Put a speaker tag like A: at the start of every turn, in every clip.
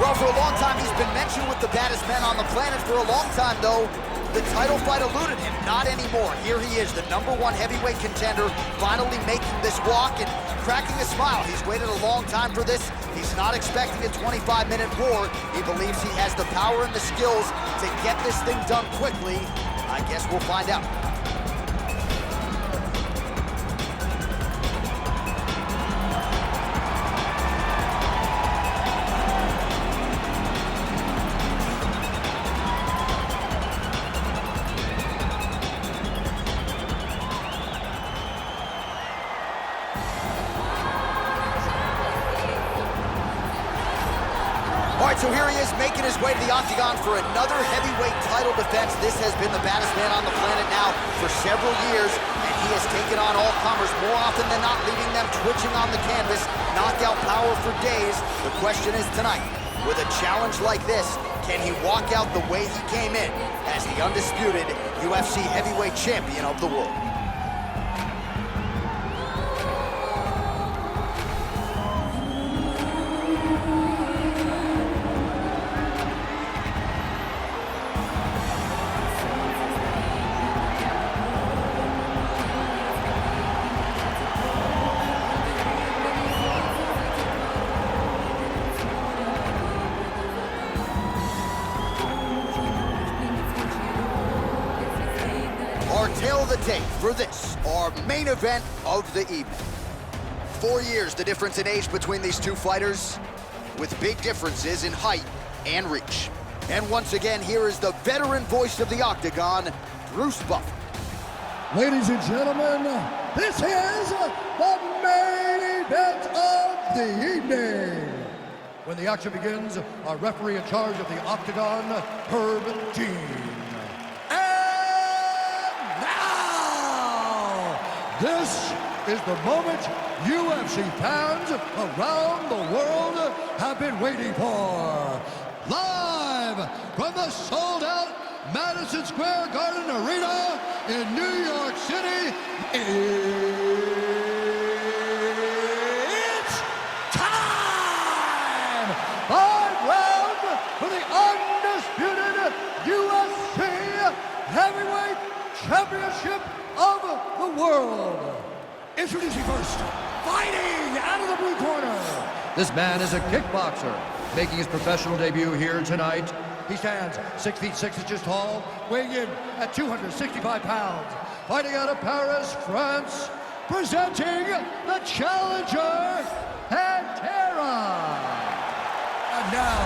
A: Well, for a long time, he's been mentioned with the baddest men on the planet. For a long time, though, the title fight eluded him. Not anymore. Here he is, the #1 heavyweight contender, finally making this walk and cracking a smile. He's waited a long time for this. He's not expecting a 25-minute war. He believes he has the power and the skills to get this thing done quickly. I guess we'll find out. All right, so here he is making his way to the octagon for another heavyweight title defense. This has been the baddest man on the planet now for several years, and he has taken on all comers more often than not, leaving them twitching on the canvas. Knockout power for days. The question is tonight, with a challenge like this, can he walk out the way he came in as the undisputed UFC heavyweight champion of the world? Our tale of the tape for this, our main event of the evening. 4 years the difference in age between these two fighters, with big differences in height and reach. And once again, here is the veteran voice of the octagon, Bruce Buffer.
B: Ladies and gentlemen, this is the main event of the evening. When the action begins, our referee in charge of the octagon, Herb Dean. This is the moment UFC fans around the world have been waiting for. Live from the sold-out Madison Square Garden Arena in New York City, it's time! 5 rounds for the undisputed UFC Heavyweight Championship of the world. Introducing first, fighting out of the blue corner. This man is a kickboxer, making his professional debut here tonight. He stands 6 feet 6 inches tall, weighing in at 265 pounds. Fighting out of Paris, France, presenting the challenger, Panthera. And now,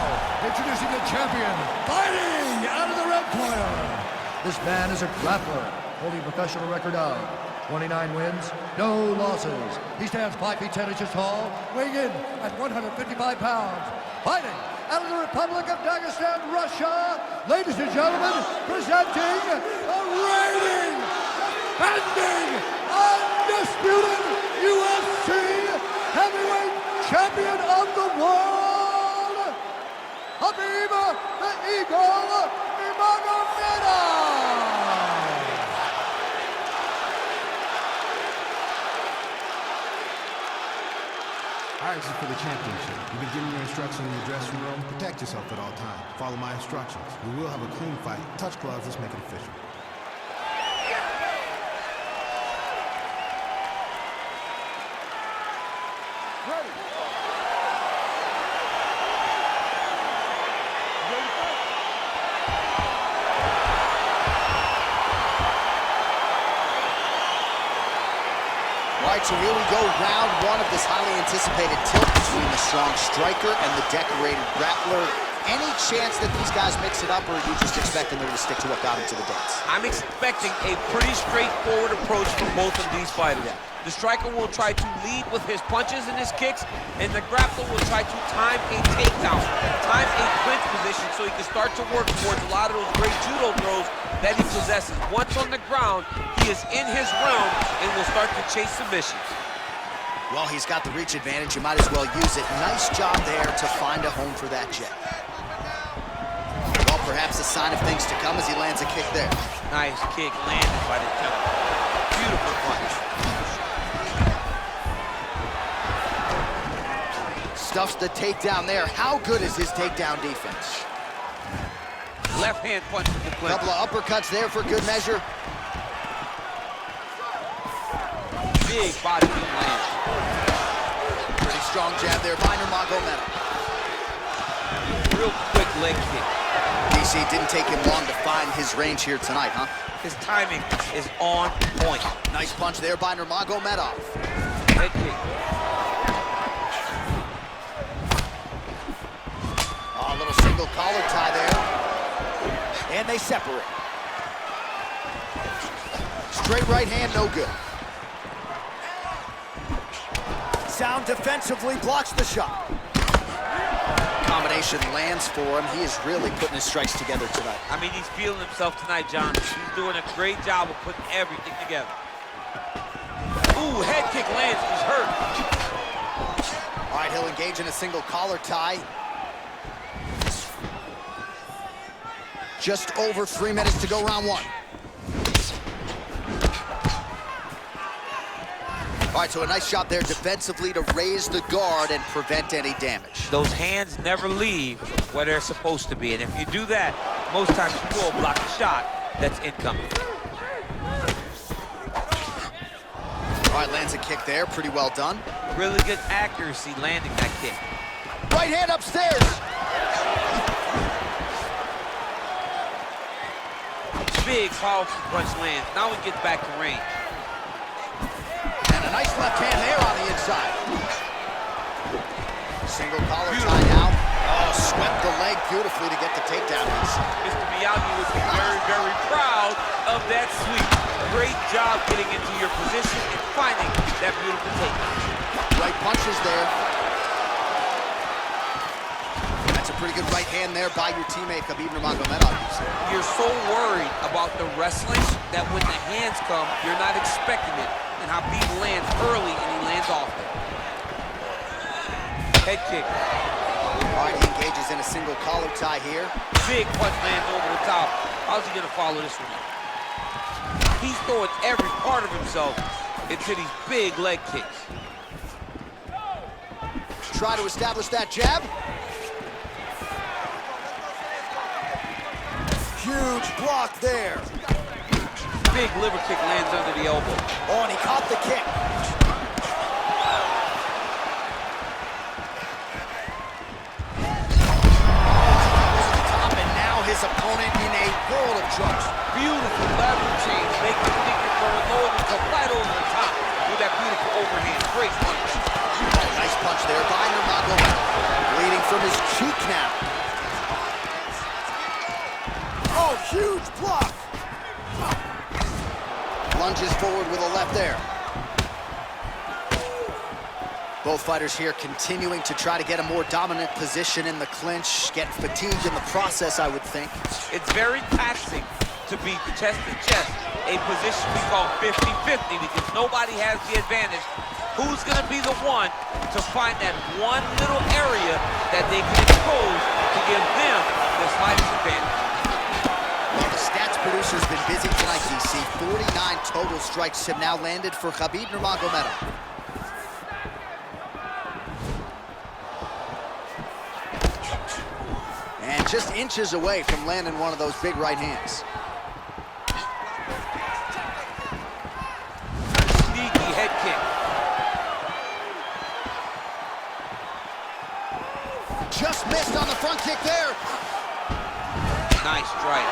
B: introducing the champion, fighting out of the red corner. This man is a grappler, holding a professional record of 29 wins, no losses. He stands 5 feet 10 inches tall, weighing in at 155 pounds. Fighting out of the Republic of Dagestan, Russia, ladies and gentlemen, presenting the reigning, defending, undisputed UFC heavyweight champion of the world, Khabib the Eagle Nurmagomedov.
C: All right, this is for the championship. You've been given your instructions in the dressing room. Protect yourself at all times. Follow my instructions. We will have a clean fight. Touch gloves. Let's make it official.
B: Ready.
A: All right, so here we go, round one of this highly anticipated tilt between the strong striker and the decorated grappler. Any chance that these guys mix it up, or are you just expecting them to stick to what got them to the dance?
D: I'm expecting a pretty straightforward approach from both of these fighters. The striker will try to lead with his punches and his kicks, and the grappler will try to time a takedown, time a clinch position so he can start to work towards a lot of those great judo throws that he possesses. Once on the ground, he is in his realm and will start to chase submissions.
A: Well, he's got the reach advantage. You might as well use it. Nice job there to find a home for that jab. Well, perhaps a sign of things to come as he lands a kick there.
D: Nice kick landed by the temple. Beautiful punch.
A: stuffs the takedown there. How good is his takedown defense?
D: Left hand punch with the clinch.
A: Couple of uppercuts there for good measure.
D: Big body kick lands.
A: Pretty strong jab there by Nurmagomedov.
D: Real quick leg kick.
A: DC didn't take him long to find his range here tonight, huh?
D: His timing is on point.
A: Nice punch there by Nurmagomedov.
D: Head kick.
A: Oh, a little single collar tie there. And they separate. Straight right hand, no good. Sound defensively blocks the shot. Combination lands for him. He is really putting his strikes together tonight.
D: I mean, he's feeling himself tonight, John. He's doing a great job of putting everything together. Ooh, head kick lands. He's hurt.
A: All right, he'll engage in a single collar tie. Just over 3 minutes to go, round one. All right, so a nice job there defensively to raise the guard and prevent any damage.
D: Those hands never leave where they're supposed to be. And if you do that, most times you will block a shot that's incoming.
A: All right, lands a kick there. Pretty well done.
D: Really good accuracy landing that kick.
A: Right hand upstairs.
D: Big, powerful punch lands. Now we get back to range.
A: And a nice left hand there on the inside. Single collar tie now. Oh, swept the leg beautifully to get the takedown.
D: Mr. Miyagi would be very, very proud of that sweep. Great job getting into your position and finding that beautiful takedown.
A: Right punches there. That's a pretty good right hand there by your teammate, Khabib Nurmagomedov.
D: You're so worried about the wrestling that when the hands come, you're not expecting it. And Khabib lands early and he lands often. Head kick.
A: All right, he engages in a single collar tie here.
D: Big punch lands over the top. How's he gonna follow this one up? He's throwing every part of himself into these big leg kicks.
A: Try to establish that jab. Huge block there.
D: Big liver kick lands under the elbow.
A: Oh, and he caught the kick. Top, and now his opponent in a world of trouble.
D: Beautiful lateral change, make him think you're going low and come right over the top with that beautiful overhand. Great punch.
A: Nice punch there by Nurmagomedov. Bleeding from his cheek now. Oh, huge block. Lunges forward with a left there. Both fighters here continuing to try to get a more dominant position in the clinch, getting fatigued in the process, I would think.
D: It's very taxing to be chest to chest, a position we call 50-50 because nobody has the advantage. Who's going to be the one to find that one little area that they can expose to give them the slightest advantage?
A: Well, the stats producer's been busy tonight, DC. 49 total strikes have now landed for Khabib Nurmagomedov. And just inches away from landing one of those big right hands.
D: Sneaky head kick.
A: Just missed on the front kick there.
D: Nice strike.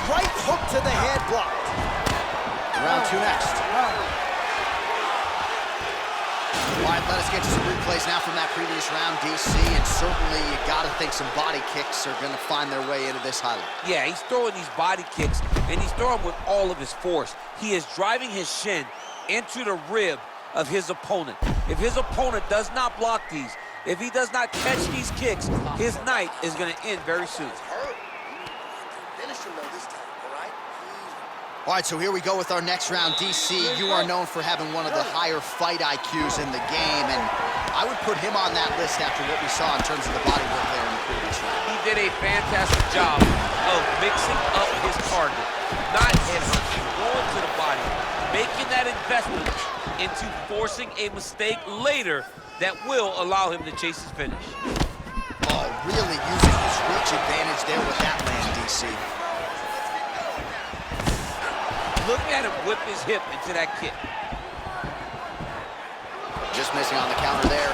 A: Right hook to the head blocked. Round two next. All right, let us get to some replays now from that previous round, DC, and certainly you gotta think some body kicks are gonna find their way into this highlight.
D: Yeah, he's throwing these body kicks, and he's throwing with all of his force. He is driving his shin into the rib of his opponent. If his opponent does not block these, if he does not catch these kicks, his night is gonna end very soon.
A: All right, so here we go with our next round. DC, you are known for having one of the higher fight IQs in the game, and I would put him on that list after what we saw in terms of the body work there in the previous round.
D: He did a fantastic job of mixing up his target, not head hunting, going to the body, making that investment into forcing a mistake later that will allow him to chase his finish.
A: Oh, really using his reach advantage there with that land, DC.
D: Look at him whip his hip into that kick.
A: Just missing on the counter there.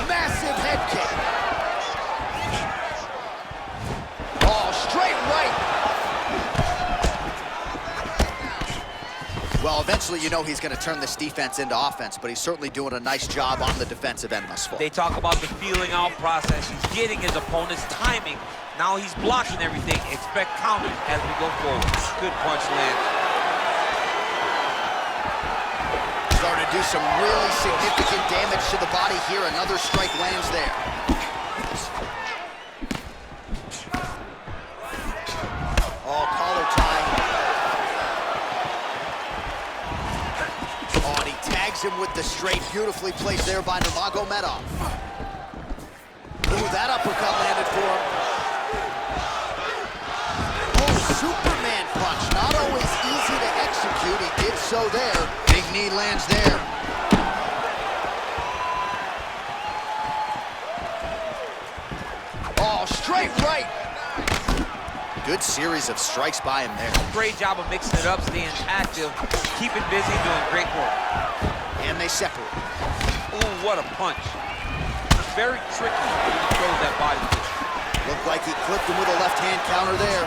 A: Massive head kick. Oh, straight right. Well, eventually you know he's going to turn this defense into offense, but he's certainly doing a nice job on the defensive end thus far.
D: They talk about the feeling out process. He's getting his opponent's timing. Now he's blocking everything. Expect counters as we go forward. Good punch lands.
A: Starting to do some really significant damage to the body here. Another strike lands there. Oh, collar tie. Oh, and he tags him with the straight. Beautifully placed there by Nurmagomedov. Ooh, that uppercut landed for him. Oh, Superman punch. Not always easy to execute. He did so there. Big knee lands there. Oh, straight right. Good series of strikes by him there.
D: Great job of mixing it up, staying active, keeping busy, doing great work.
A: And they separate.
D: Ooh, what a punch. Very tricky when he throws that body kick.
A: Looked like he clipped him with a left hand counter there.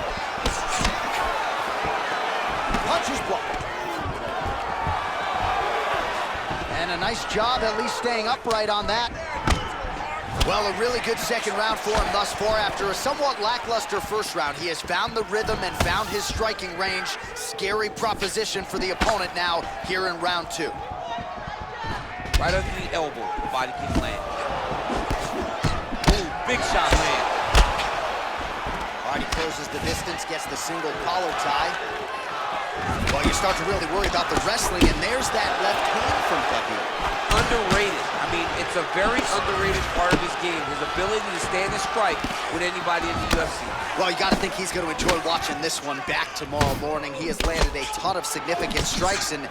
A: Punch is blocked. And a nice job at least staying upright on that. Well, a really good second round for him thus far. After a somewhat lackluster first round, he has found the rhythm and found his striking range. Scary proposition for the opponent now here in round two.
D: Right under the elbow, the body kick land. Ooh, big shot land.
A: All right, he closes the distance, gets the single collar tie. Well, you start to really worry about the wrestling, and there's that left hand from Khabib.
D: Underrated. I mean, it's a very underrated part of his game, his ability to stand and strike with anybody in the UFC.
A: Well, you got to think he's going to enjoy watching this one back tomorrow morning. He has landed a ton of significant strikes, and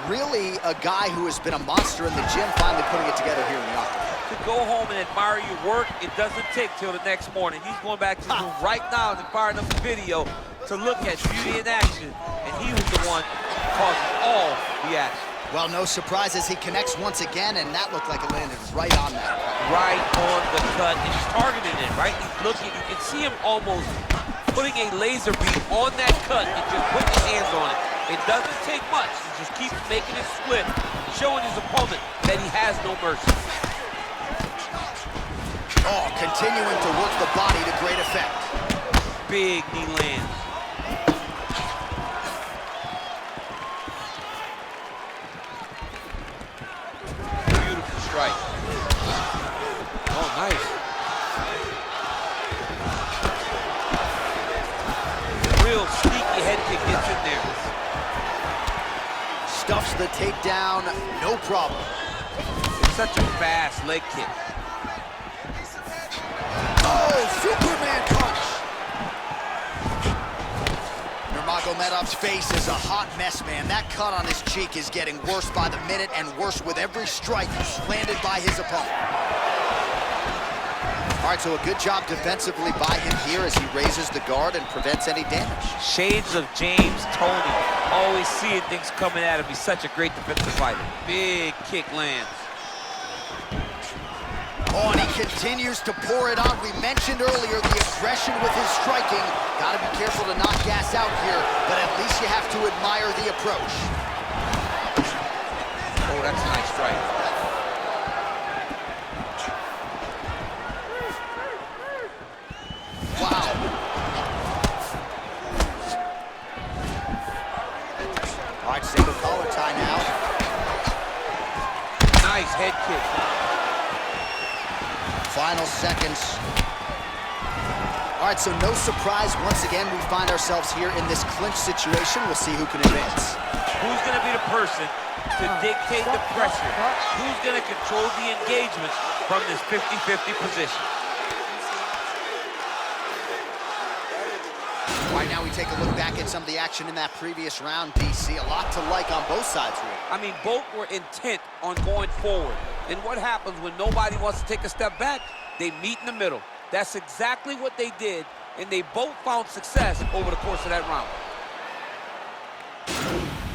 A: really a guy who has been a monster in the gym, finally putting it together here in the octagon.
D: To go home and admire your work, it doesn't take till the next morning. He's going back to the room right now and firing up the video to look at beauty in action, and he was the one causing all the action.
A: Well, no surprises. He connects once again, and that looked like it landed right on that.
D: Right on the cut, and he's targeting it, right? He's looking, you can see him almost putting a laser beam on that cut and just putting his hands on it. It doesn't take much. He just keeps making it split, showing his opponent that he has no mercy.
A: Oh, continuing to work the body to great effect.
D: Big knee lands. Beautiful strike. Oh, nice. Real sneaky head kick gets in there.
A: Stuffs the takedown, no problem.
D: It's such a fast leg kick.
A: Oh, Superman punch! Nurmagomedov's face is a hot mess, man. That cut on his cheek is getting worse by the minute and worse with every strike landed by his opponent. All right, so a good job defensively by him here as he raises the guard and prevents any damage.
D: Shades of James Toney. Always seeing things coming at him. He's such a great defensive fighter. Big kick lands.
A: Oh, and he continues to pour it on. We mentioned earlier the aggression with his striking. Got to be careful to not gas out here, but at least you have to admire the approach.
D: Oh, that's a nice strike.
A: Wow. All right, single collar tie now.
D: Nice head kick.
A: Final seconds. All right, so no surprise. Once again, we find ourselves here in this clinch situation. We'll see who can advance.
D: Who's going to be the person to dictate the pressure? Who's going to control the engagement from this 50-50 position?
A: Right now, he take a look back at some of the action in that previous round, DC. A lot to like on both sides, really.
D: I mean, both were intent on going forward. And what happens when nobody wants to take a step back? They meet in the middle. That's exactly what they did, and they both found success over the course of that round.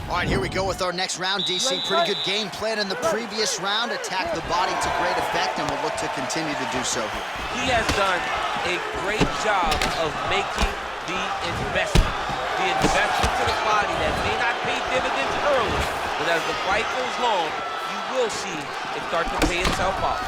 A: All right, here we go with our next round, DC. Pretty good game plan in the previous round. Attacked the body to great effect, and will look to continue to do so here.
D: He has done a great job of making the investment. The investment to the body that may not pay dividends early, but as the fight goes long, you will see it start to pay itself out.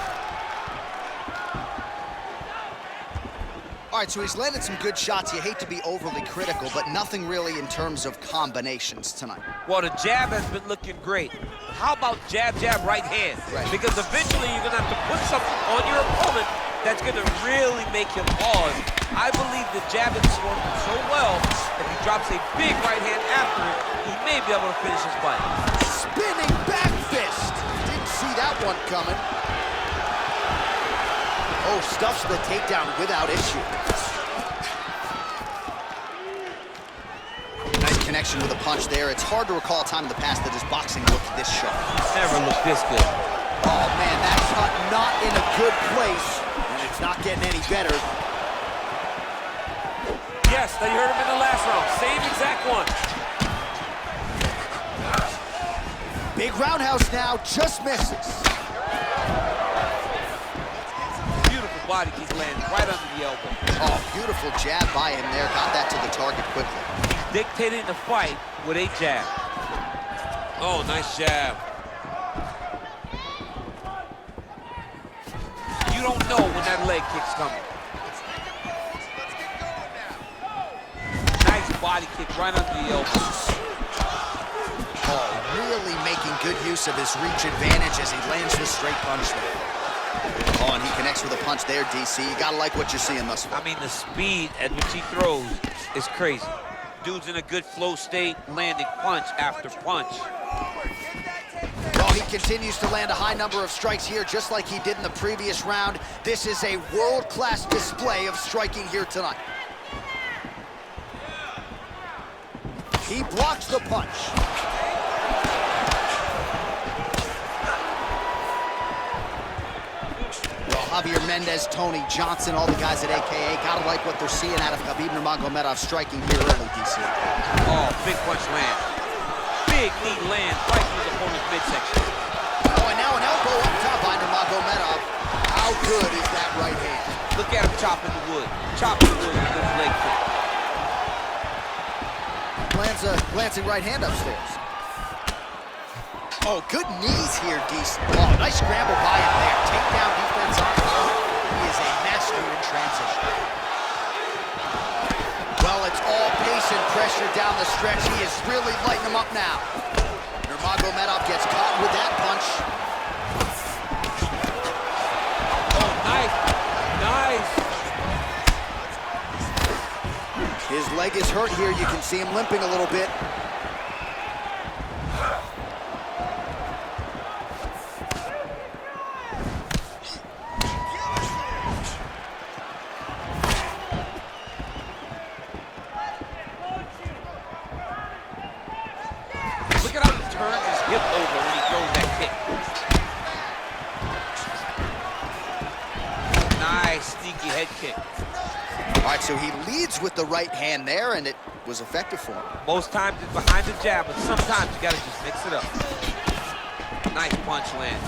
A: All right, so he's landed some good shots. You hate to be overly critical, but nothing really in terms of combinations tonight.
D: Well, the jab has been looking great. How about jab, jab, right hand?
A: Right.
D: Because eventually you're going to have to put something on your opponent that's going to really make him pause. I believe the jab is working so well, if he drops a big right hand after it, he may be able to finish his fight.
A: Spinning back fist. Didn't see that one coming. Oh, stuffs the takedown without issue. Nice connection with a punch there. It's hard to recall a time in the past that his boxing looked this sharp.
D: Never looked this good.
A: Oh, man, that cut not in a good place. And it's not getting any better.
D: Yes, they heard him in the last round. Same exact one.
A: Big roundhouse now, just misses.
D: Body keeps landing right under the elbow.
A: Oh, beautiful jab by him there. Got that to the target quickly.
D: Dictating the fight with a jab. Oh, nice jab. You don't know when that leg kick's coming. Nice body kick right under the elbow.
A: Oh, really making good use of his reach advantage as he lands the straight punch there. Oh, and he connects with a punch there, DC. You gotta like what you're seeing thus far.
D: I mean, the speed at which he throws is crazy. Dude's in a good flow state, landing punch after punch.
A: Well, he continues to land a high number of strikes here, just like he did in the previous round. This is a world-class display of striking here tonight. He blocks the punch. Javier Mendez, Tony Johnson, all the guys at AKA, gotta like what they're seeing out of Khabib Nurmagomedov striking here early, DC.
D: Oh, big punch land. Big knee land right through the opponent's midsection.
A: Oh, and now an elbow up top by Nurmagomedov. How good is that right hand?
D: Look at him chopping the wood. Chopping the wood with his leg kick.
A: Lands a glancing right hand upstairs. Oh, good knees here, DC. Oh, nice scramble by him there. Takedown defense on his own. He is a master in transition. Well, it's all pace and pressure down the stretch. He is really lighting him up now. Nurmagomedov gets caught with that punch.
D: Oh, nice. Nice.
A: His leg is hurt here. You can see him limping a little bit.
D: Head kick.
A: All right, so he leads with the right hand there, and it was effective for him.
D: Most times it's behind the jab, but sometimes you gotta just mix it up. Nice punch land.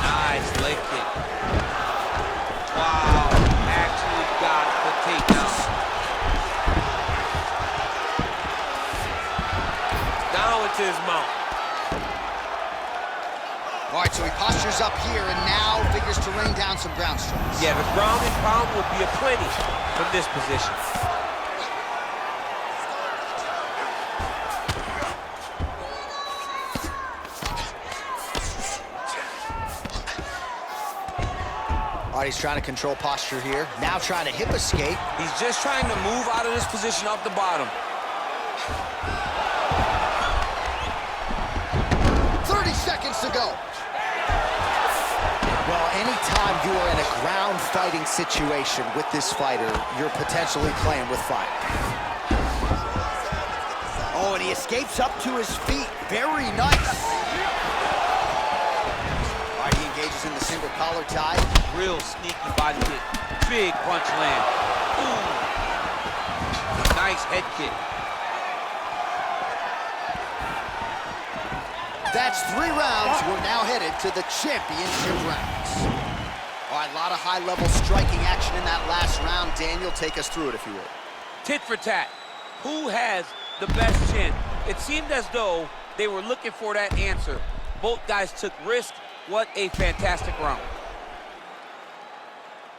D: Nice leg kick. Wow, actually got the takedown. Down into his mouth.
A: All right, so he postures up here and now figures to rain down some ground strikes.
D: Yeah, the ground and pound will be aplenty from this position.
A: All right, he's trying to control posture here. Now trying to hip escape.
D: He's just trying to move out of this position off the bottom.
A: 30 seconds to go. Well, anytime you are in a ground fighting situation with this fighter, you're potentially playing with fire. Oh, and he escapes up to his feet. Very nice. All right, he engages in the single collar tie.
D: Real sneaky body kick. Big punch land. Ooh. Nice head kick.
A: That's 3 rounds. We're now headed to the championship rounds. All right, a lot of high-level striking action in that last round. Daniel, take us through it, if you would.
D: Tit for tat. Who has the best chin? It seemed as though they were looking for that answer. Both guys took risk. What a fantastic round.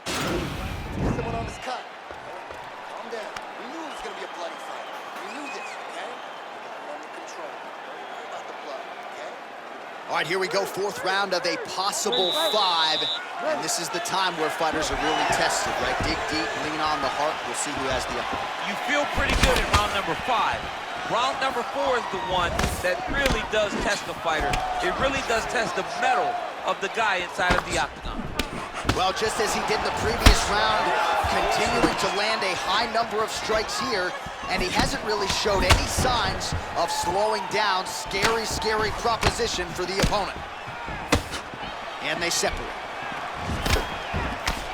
A: Someone on this cut. Calm down. We knew it was going to be a bloody fight. We knew this, okay? Under control. Don't worry about the blood, okay? All right, here we go. 4th round of a possible 5. And this is the time where fighters are really tested, right? Dig deep, lean on the heart. We'll see who has the upper.
D: You feel pretty good in round number 5. Round number 4 is the one that really does test the fighter. It really does test the mettle of the guy inside of the octagon.
A: Well, just as he did in the previous round, continuing to land a high number of strikes here, and he hasn't really showed any signs of slowing down. Scary, scary proposition for the opponent. And they separate.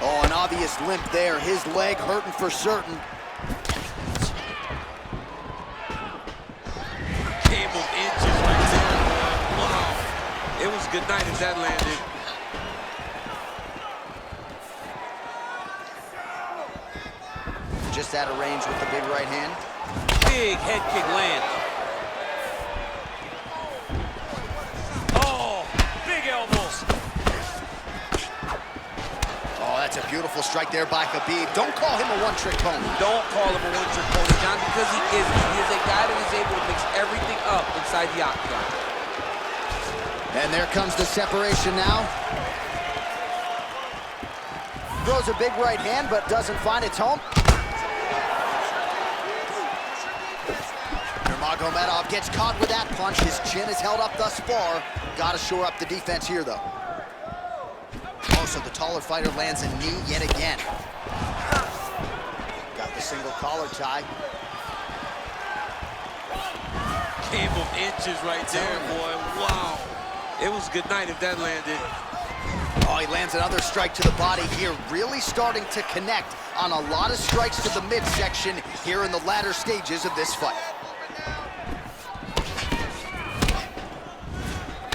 A: Oh, an obvious limp there. His leg hurting for certain.
D: Game of inches right there. Wow. It was good night as that landed.
A: Just out of range with the big right hand.
D: Big head kick lands. Oh, big elbows.
A: Oh, that's a beautiful strike there by Khabib. Don't call him a one-trick pony.
D: Don't call him a one-trick pony, John, because he isn't. He is a guy that is able to mix everything up inside the octagon.
A: And there comes the separation now. Throws a big right hand, but doesn't find its home. Nurmagomedov gets caught with that punch. His chin is held up thus far. Got to shore up the defense here, though. Oh, so the taller fighter lands a knee yet again. Got the single collar tie.
D: Game of inches right there, boy. Wow. It was good night if that landed.
A: Oh, he lands another strike to the body here. Really starting to connect on a lot of strikes to the midsection here in the latter stages of this fight.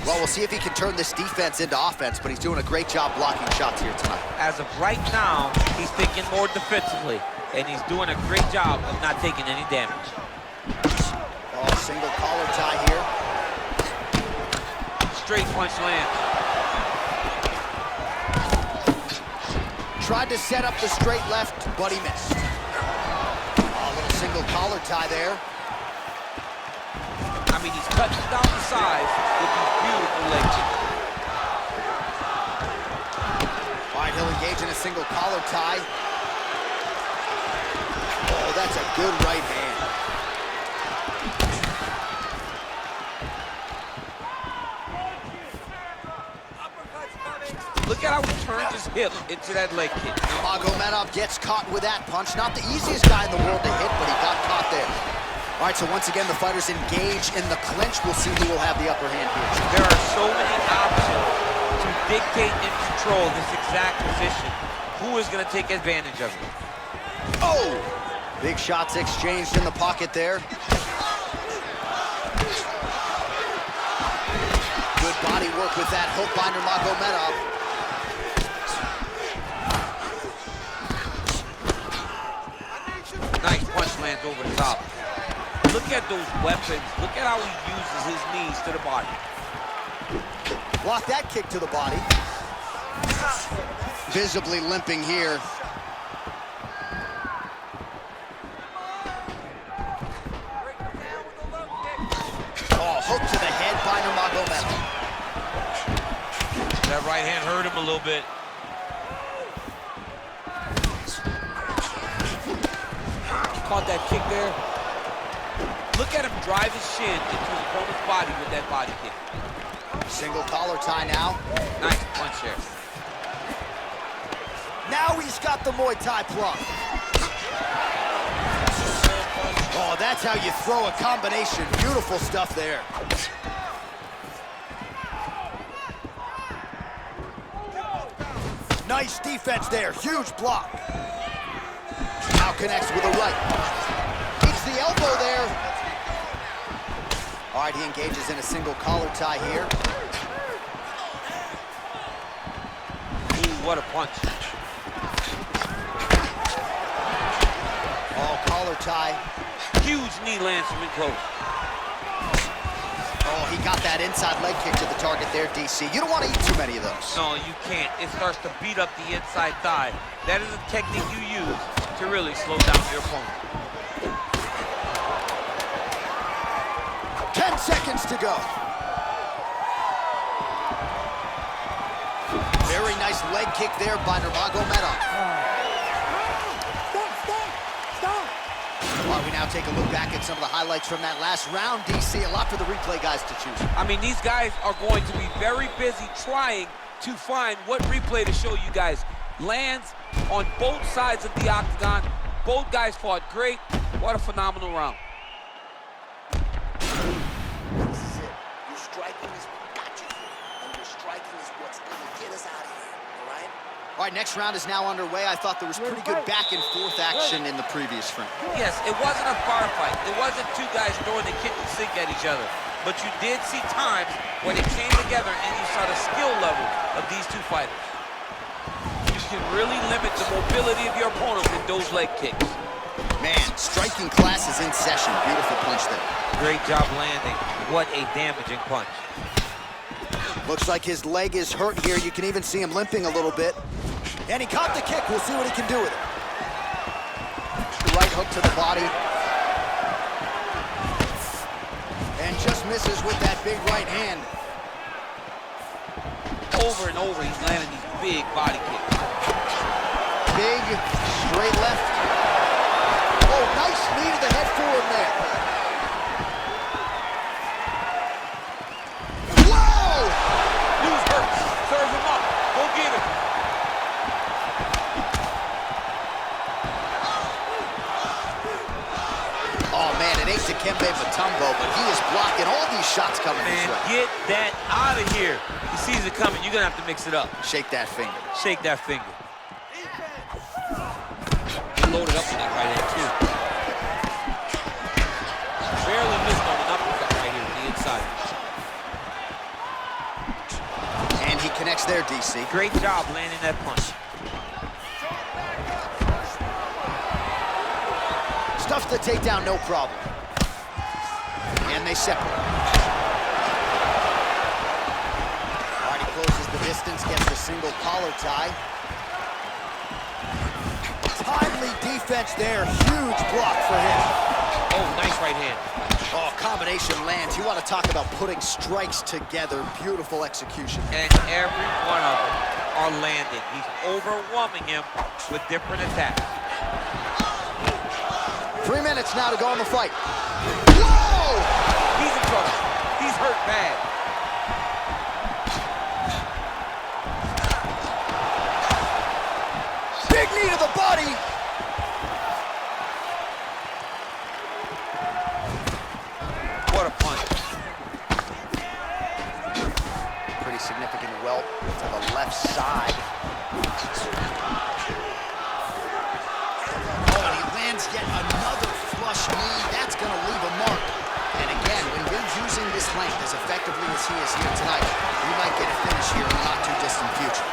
A: Well, we'll see if he can turn this defense into offense, but he's doing a great job blocking shots here tonight.
D: As of right now, he's thinking more defensively, and he's doing a great job of not taking any damage.
A: Oh, single collar tie here.
D: Straight punch lands.
A: Tried to set up the straight left, but he missed. Oh, a little single collar tie there.
D: I mean, he's cutting down the size with these beautiful leg kicks.
A: All right, he'll engage in a single collar tie. Oh, that's a good right hand.
D: Look at how he turns his hip into that leg kick.
A: Nurmagomedov gets caught with that punch. Not the easiest guy in the world to hit, but he got caught there. All right, so once again, the fighters engage in the clinch. We'll see who will have the upper hand here.
D: There are so many options to dictate and control this exact position. Who is going to take advantage of it?
A: Oh! Big shots exchanged in the pocket there. Good body work with that hook by Nurmagomedov.
D: Nice punch lands over the top. Look at those weapons. Look at how he uses his knees to the body.
A: Block that kick to the body. Visibly limping here. Oh, hook to the head by Nurmagomedov.
D: That right hand hurt him a little bit. Caught that kick there. Look at him drive his shin into his opponent's body with that body kick.
A: Single collar tie now.
D: Nice punch there.
A: Now he's got the Muay Thai plug. Oh, that's how you throw a combination. Beautiful stuff there. Nice defense there, huge block. Now connects with a right. Eats the elbow there. All right, he engages in a single collar tie here.
D: Ooh, what a punch.
A: Oh, collar tie.
D: Huge knee lands from in close.
A: Oh, he got that inside leg kick to the target there, DC. You don't want to eat too many of those.
D: No, you can't. It starts to beat up the inside thigh. That is a technique you use to really slow down your opponent.
A: 10 seconds to go. Very nice leg kick there by Nurmagomedov. All right, we now take a look back at some of the highlights from that last round, DC. A lot for the replay guys to choose.
D: I mean, these guys are going to be very busy trying to find what replay to show you guys. Lands on both sides of the octagon. Both guys fought great. What a phenomenal round.
A: This is it. Your striking is what got you here. And your striking is what's going to get us out of here, all right? All right, next round is now underway. I thought there was pretty good back and forth action in the previous frame.
D: Yes, it wasn't a firefight. It wasn't two guys throwing the kitchen sink at each other. But you did see times when it came together and you saw the skill level of these two fighters. You can really limit the mobility of your opponent with those leg kicks.
A: Man, striking class is in session. Beautiful punch there.
D: Great job landing. What a damaging punch.
A: Looks like his leg is hurt here. You can even see him limping a little bit. And he caught the kick. We'll see what he can do with it. The right hook to the body. And just misses with that big right hand.
D: Over and over, he's landing these big body kicks.
A: Big, straight left. Oh, nice knee to the head for him there. Whoa!
D: News hurts. Serve him up. Go get him.
A: Oh, man, it ain't Dikembe Mutombo, but he is blocking all these shots coming his way.
D: Get that out of here. He sees it coming. You're going to have to mix it up.
A: Shake that finger.
D: Shake that finger. He loaded up with that right hand, too. Barely missed on an uppercut right here to the inside.
A: And he connects there, DC.
D: Great job landing that punch.
A: Stuffs the takedown, no problem. And they separate. All right, he closes the distance, gets the single collar tie. Timely defense there, huge block for him.
D: Oh, nice right hand.
A: Oh, combination lands. You want to talk about putting strikes together. Beautiful execution.
D: And every one of them are landing. He's overwhelming him with different attacks.
A: 3 minutes now to go in the fight. Whoa!
D: He's in trouble. He's hurt bad.
A: Big knee to the body.
D: What a punch.
A: Pretty significant welt to the left side. Yet another flush knee. That's going to leave a mark. And again, when you're using this length as effectively as he is here tonight, you might get a finish here in the not-too-distant future.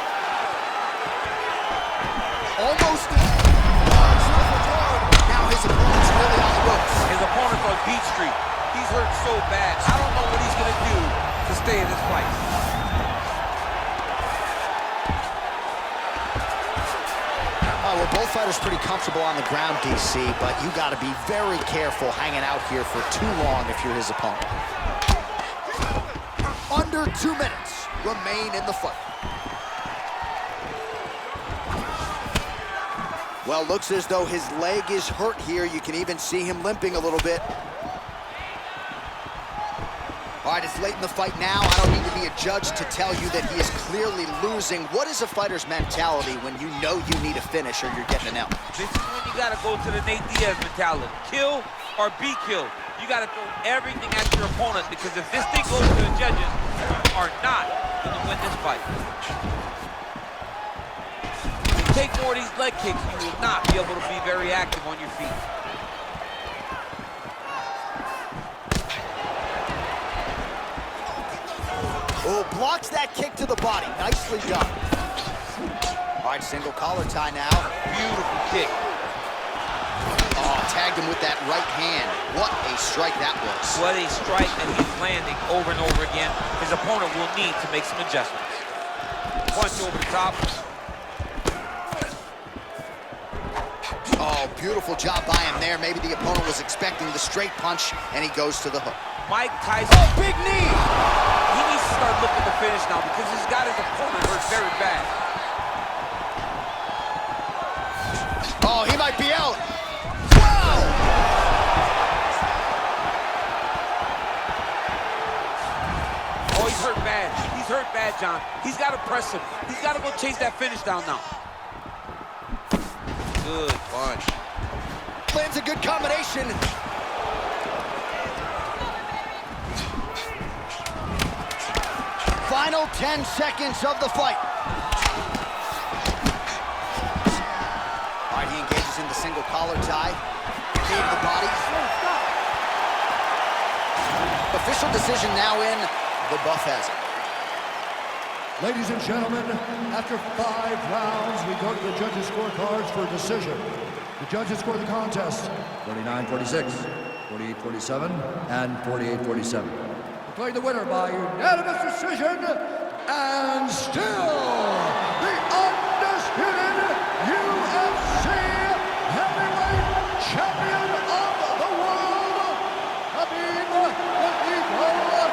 A: Almost. Now his opponent's really on the ropes.
D: His opponent's on beat street. He's hurt so bad. I don't know what he's going to do to stay in this fight.
A: Well, both fighters pretty comfortable on the ground, DC, but you got to be very careful hanging out here for too long if you're his opponent. Under 2 minutes remain in the fight. Well, looks as though his leg is hurt here. You can even see him limping a little bit. All right, it's late in the fight now. I don't need to be a judge to tell you that he is clearly losing. What is a fighter's mentality when you know you need a finish or you're getting an L?
D: This is when you gotta go to the Nate Diaz mentality. Kill or be killed. You gotta throw everything at your opponent, because if this thing goes to the judges, you are not gonna win this fight. If you take more of these leg kicks, you will not be able to be very active on your feet.
A: Oh, blocks that kick to the body. Nicely done. All right, single collar tie now.
D: Beautiful kick.
A: Oh, tagged him with that right hand. What a strike that was.
D: What a strike that he's landing over and over again. His opponent will need to make some adjustments. Punch over the top.
A: Oh, beautiful job by him there. Maybe the opponent was expecting the straight punch, and he goes to the hook.
D: Mike Tyson.
A: Oh, big knee!
D: He needs to start looking to finish now, because he's got his opponent hurt very bad.
A: Oh, he might be out. Wow!
D: Oh, he's hurt bad. He's hurt bad, John. He's got to press him. He's got to go chase that finish down now. Good punch.
A: Lands a good combination. Final 10 seconds of the fight. All right, he engages in the single collar tie. Knee to the body. Official decision now in. The buff has it.
B: Ladies and gentlemen, after 5 rounds, we go to the judges' scorecards for a decision. The judges score the contest 49-46, 48-47, and 48-47. Declaring the winner by unanimous decision, and still the undisputed UFC Heavyweight Champion of the world, Khabib Nurmagomedov.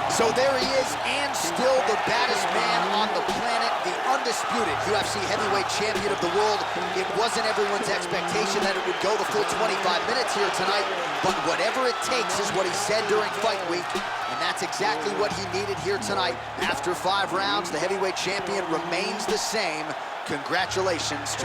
A: So there he is, and still the baddest man on the planet, the undisputed UFC Heavyweight Champion of the world. It wasn't everyone's expectation that it would go the full 25 minutes here tonight, but whatever it takes is what he said during fight week, and that's exactly what he needed here tonight. After 5 rounds, the heavyweight champion remains the same. Congratulations to